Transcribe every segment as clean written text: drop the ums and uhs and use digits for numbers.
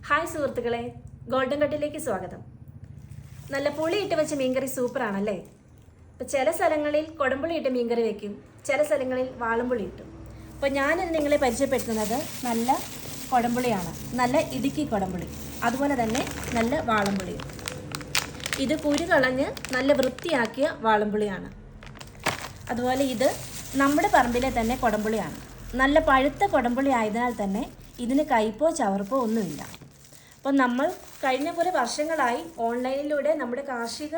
Hi സുഹൃത്തുക്കളെ, golden കട്ടിലേക്ക് സ്വാഗതം. നല്ല പുളി ഇട്ട് വെച്ച മീൻകറി സൂപ്പറാണല്ലേ. ഇപ്പോൾ ചില സ്ഥലങ്ങളിൽ കൊടംപുളി ഇട്ട് മീൻകറി വെക്കും, ചില സ്ഥലങ്ങളിൽ വാളംപുളി ഇട്ടും. അപ്പോൾ ഞാനിത് നിങ്ങളെ പരിചയപ്പെടുത്തുന്നത് നല്ല കൊടംപുളിയാണ്, നല്ല ഇടുക്കി കൊടംപുളി, അതുപോലെ തന്നെ നല്ല വാളംപുളിയും. ഇത് കുരു കളഞ്ഞ് നല്ല വൃത്തിയാക്കിയ വാളംപുളിയാണ്. അതുപോലെ ഇത് നമ്മുടെ പറമ്പിലെ തന്നെ കൊടംപുളിയാണ്. നല്ല പഴുത്ത കൊടംപുളി ആയതിനാൽ തന്നെ ഇതിന് കയ്പോ ചവർപ്പോ ഒന്നുമില്ല. അപ്പോൾ നമ്മൾ കഴിഞ്ഞ കുറേ വർഷങ്ങളായി ഓൺലൈനിലൂടെ നമ്മുടെ കാർഷിക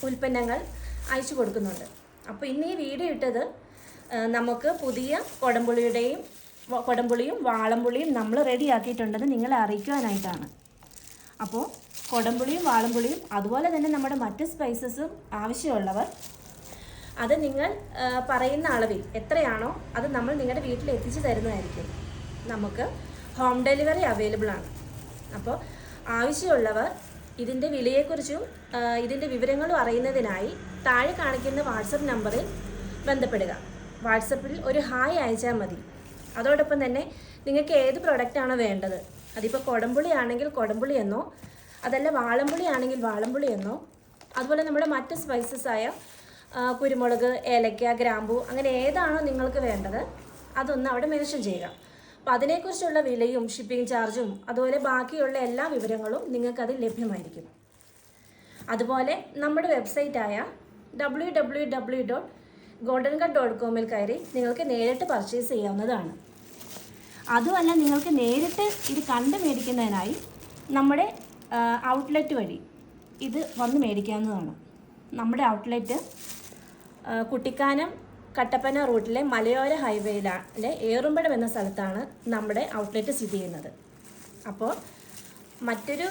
ഉൽപ്പന്നങ്ങൾ അയച്ചു കൊടുക്കുന്നുണ്ട്. അപ്പോൾ ഇന്ന് ഈ വീഡിയോ ഇട്ടത് നമുക്ക് പുതിയ കൊടംപുളിയും വാളംപുളിയും നമ്മൾ റെഡിയാക്കിയിട്ടുണ്ടെന്ന് നിങ്ങളെ അറിയിക്കുവാനായിട്ടാണ്. അപ്പോൾ കൊടംപുളിയും വാളംപുളിയും അതുപോലെ തന്നെ നമ്മുടെ മറ്റ് സ്പൈസസും ആവശ്യമുള്ളവർ അത് നിങ്ങൾ പറയുന്ന അളവിൽ എത്രയാണോ അത് നമ്മൾ നിങ്ങളുടെ വീട്ടിൽ എത്തിച്ചു തരുന്നതായിരിക്കും. നമുക്ക് ഹോം ഡെലിവറി അവൈലബിൾ ആണ്. അപ്പോൾ ആവശ്യമുള്ളവർ ഇതിൻ്റെ വിലയെക്കുറിച്ചും ഇതിൻ്റെ വിവരങ്ങളും അറിയുന്നതിനായി താഴെ കാണിക്കുന്ന വാട്സപ്പ് നമ്പറിൽ ബന്ധപ്പെടുക. വാട്സപ്പിൽ ഒരു ഹായ് അയച്ചാൽ മതി. അതോടൊപ്പം തന്നെ നിങ്ങൾക്ക് ഏത് പ്രൊഡക്റ്റാണോ വേണ്ടത്, അതിപ്പോൾ കൊടംപുളി ആണെങ്കിൽ കൊടംപുളി എന്നോ, അതല്ല വാളംപുളി ആണെങ്കിൽ വാളംപുളി എന്നോ, അതുപോലെ നമ്മുടെ മറ്റ് സ്പൈസസായ കുരുമുളക്, ഏലക്ക, ഗ്രാമ്പൂ, അങ്ങനെ ഏതാണോ നിങ്ങൾക്ക് വേണ്ടത് അതൊന്ന് അവിടെ മെൻഷൻ ചെയ്യുക. അപ്പോൾ അതിനെക്കുറിച്ചുള്ള വിലയും ഷിപ്പിംഗ് ചാർജും അതുപോലെ ബാക്കിയുള്ള എല്ലാ വിവരങ്ങളും നിങ്ങൾക്കതിൽ ലഭ്യമായിരിക്കും. അതുപോലെ നമ്മുടെ വെബ്സൈറ്റായ www.goldencut.com കയറി നിങ്ങൾക്ക് നേരിട്ട് പർച്ചേസ് ചെയ്യാവുന്നതാണ്. അതുമല്ല, നിങ്ങൾക്ക് നേരിട്ട് ഇത് കണ്ട് മേടിക്കുന്നതിനായി നമ്മുടെ ഔട്ട്ലെറ്റ് വഴി ഇത് വന്ന് മേടിക്കാവുന്നതാണ്. നമ്മുടെ ഔട്ട്ലെറ്റ് കുട്ടിക്കാനം കട്ടപ്പന റൂട്ടിലെ മലയോര ഹൈവേയിലെ ഏറുമ്പടം എന്ന സ്ഥലത്താണ് നമ്മുടെ ഔട്ട്ലെറ്റ് സ്ഥിതി ചെയ്യുന്നത്. അപ്പോൾ മറ്റൊരു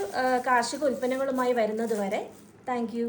കാർഷിക ഉൽപ്പന്നങ്ങളുമായി വരുന്നത് വരെ താങ്ക് യു.